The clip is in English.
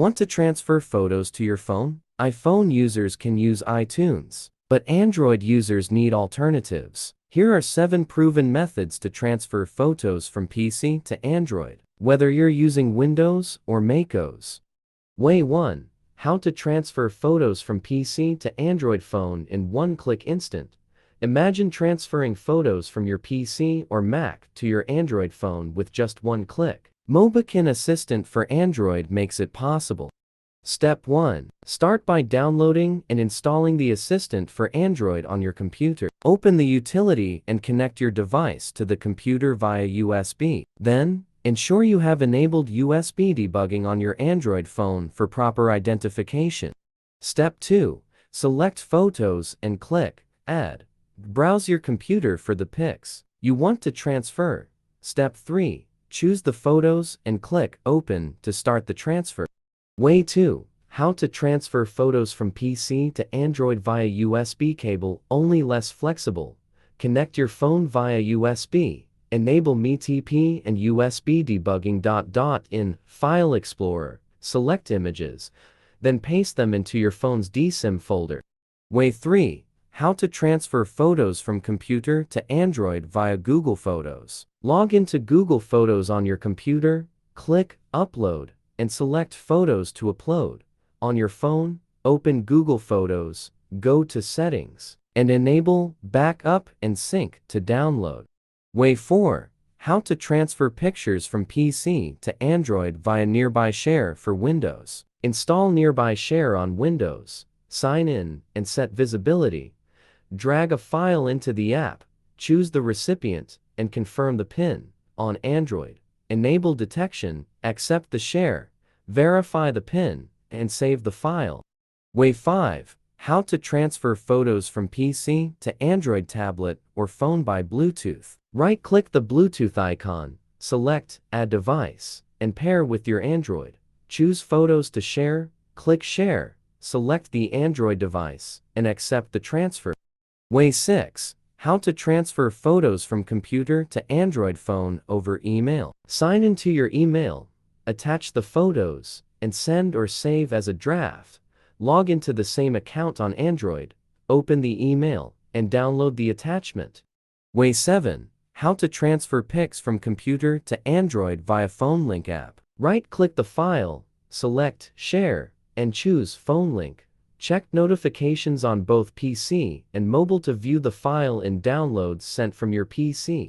Want to transfer photos to your phone? iPhone users can use iTunes, but Android users need alternatives. Here are 7 proven methods to transfer photos from PC to Android, whether you're using Windows or macOS. Way 1. How to transfer photos from PC to Android phone in one-click instant. Imagine transferring photos from your PC or Mac to your Android phone with just one click. Mobikin Assistant for Android makes it possible. Step 1. Start by downloading and installing the Assistant for Android on your computer. Open the utility and connect your device to the computer via USB. Then, ensure you have enabled USB debugging on your Android phone for proper identification. Step 2. Select Photos and click Add. Browse your computer for the pics you want to transfer. Step 3. Choose the photos and click Open to start the transfer. Way 2. How to transfer photos from PC to Android via USB cable, only less flexible. Connect your phone via USB. Enable MeTP and USB debugging. In File Explorer, select Images, then paste them into your phone's DSIM folder. Way 3. How to transfer photos from computer to Android via Google Photos. Log into Google Photos on your computer, click Upload, and select Photos to upload. On your phone, open Google Photos, go to Settings, and enable Backup and Sync to download. Way 4. How to transfer pictures from PC to Android via Nearby Share for Windows. Install Nearby Share on Windows, sign in, and set visibility. Drag a file into the app, choose the recipient, and confirm the PIN. On Android, enable detection, accept the share, verify the PIN, and save the file. Way 5. How to transfer photos from PC to Android tablet or phone by Bluetooth. Right-click the Bluetooth icon, select Add Device, and pair with your Android. Choose Photos to share, click Share, select the Android device, and accept the transfer. Way 6. How to transfer photos from computer to Android phone over email. Sign into your email, attach the photos, and send or save as a draft. Log into the same account on Android, open the email, and download the attachment. Way 7. How to transfer pics from computer to Android via Phone Link app. Right-click the file, select Share, and choose Phone Link. Check notifications on both PC and mobile to view the file in downloads sent from your PC.